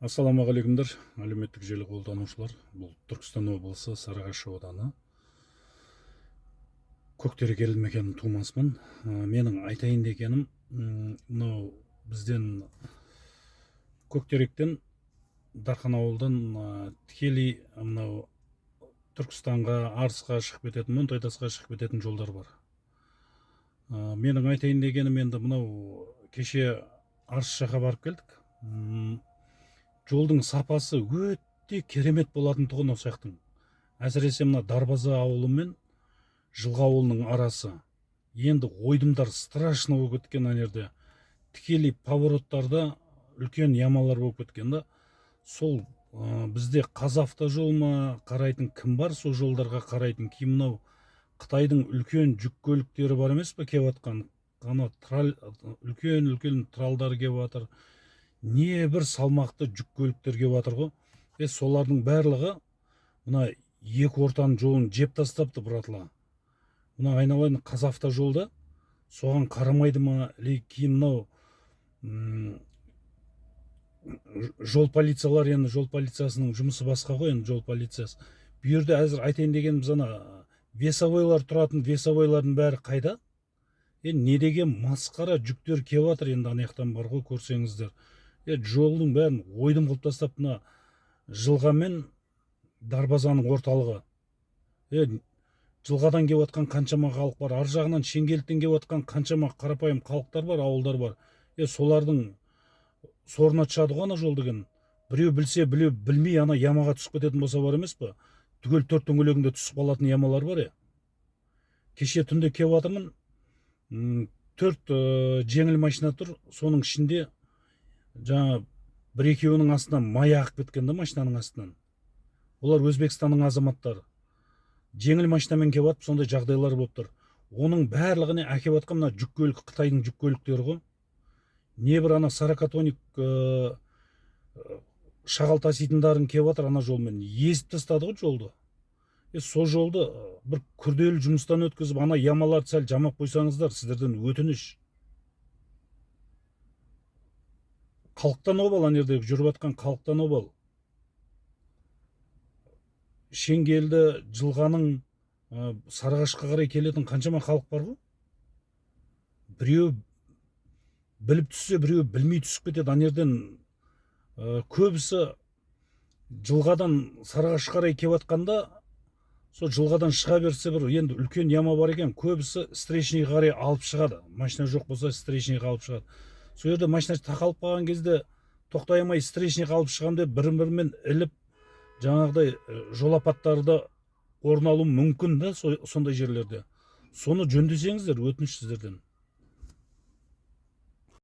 Ассалаумағалейкумдар, әлеуметтік желі қолданушылар. Бұл Түркістан облысы Сарыағаш ауданы Көктерек елді мекенінің тумасымын. Менің айтайын дегенім, мынау бізден Көктеректен Дархан ауылдан тікелей мынау Түркістанға, Арысқа шығып кететін, Монтайтасқа шығып кететін жолдар бар. Менің айтайын дегенім, енді мынау кеше Арыс жаққа барып келдік. Жолдың сапасы өте керемет болатын тұғын осы жақтың. Әсіресе мына Дарбаза ауылы мен Жылға ауылының арасы. Енді ойдымдар страшно болып кеткен ана жерде. Тікелей повороттарда үлкен ямалар болып кеткен да. Сол бізде Қазавтожол ма қарайтын кім бар, сол жолдарға қарайтын кім? Мынау Қытайдың үлкен жүк көліктері бар емес пе келіп жатқан? Ана үлкен тралдар келіп жатыр. Не бір салмақты жүк көліктер келіп жатыр ғой. Солардың барлығы мына екі ортаның жолын жеп тастапты, братла. Мына айналайын Қазавтожолда соған қарамайды ма, кейін мынау жол полициялар, енді жол полициясының жұмысы басқа ғой, енді жол полициясы. Бұл жерде әзір айтайын дегеніміз, ана весовойлар тұратын весовойлардың бәрі қайда? Не деген масқара жүктер келіп жатыр, енді ана жақтан бар ғой, көрсеңіздер. Жолдың бәрін ойдым қылып тастап, мына Жылға мен Дарбазаның орталығы. Жылғадан келіп жатқан қаншама халық бар, ар жағынан Шеңгеліктен келіп жатқан қаншама қарапайым халықтар бар, ауылдар бар. Солардың сорына шығады ғой ана жол деген. Біреу білсе, біреу білмей ана ямаға түсіп кететін болса бар емес пе? Түгел төрт дөңгелегінде түсіп қалатын ямалар бар. Кеше түнде келіп жатырмын, 4 жеңіл машина тұр, соның ішінде жаңа бір-екеуінің астынан май ағып кеткен да, машинаның астынан. Олар Өзбекстанның азаматтары. Жеңіл машинамен келіп жатып, сондай жағдайлар болып тұр. Оның барлығына әкеп жатқан мына жүк көлік, Қытайдың жүк көліктері ғой. Не бір ана саракатоник шағал таситындарын келіп жатыр ана жолмен. Езіп тастады ғой жолды. Сол жолды бір күрделі жұмыстан өткізіп, ана ямаларды сәл жамап қойсаңыздар, сіздерден өтініш. Халықтан обал, ана жерде жүріп жатқан халықтан обал. Шеңгелді, Жылғаның Сарыағашқа қарай келетін қаншама халық бар ғой. Біреу біліп түссе, біреу білмей түсіп кетеді. Ана жерден көбісі Жылғадан Сарыағашқа қарай келіп жатқанда, сол Жылғадан шыға берсе, бір енді үлкен яма бар екен, көбісі встречныйға қарай алып шығады. Машина жоқ болса, встречныйға алып шығады. Сол жерде машина тақалып қалған кезде тоқтай алмай встречныйға алып шығам деп бірін-бірімен іліп, жаңағыдай жол апаттары орын алуы мүмкін да сондай жерлерде. Соны жөндесеңіздер, өтініш сіздерден.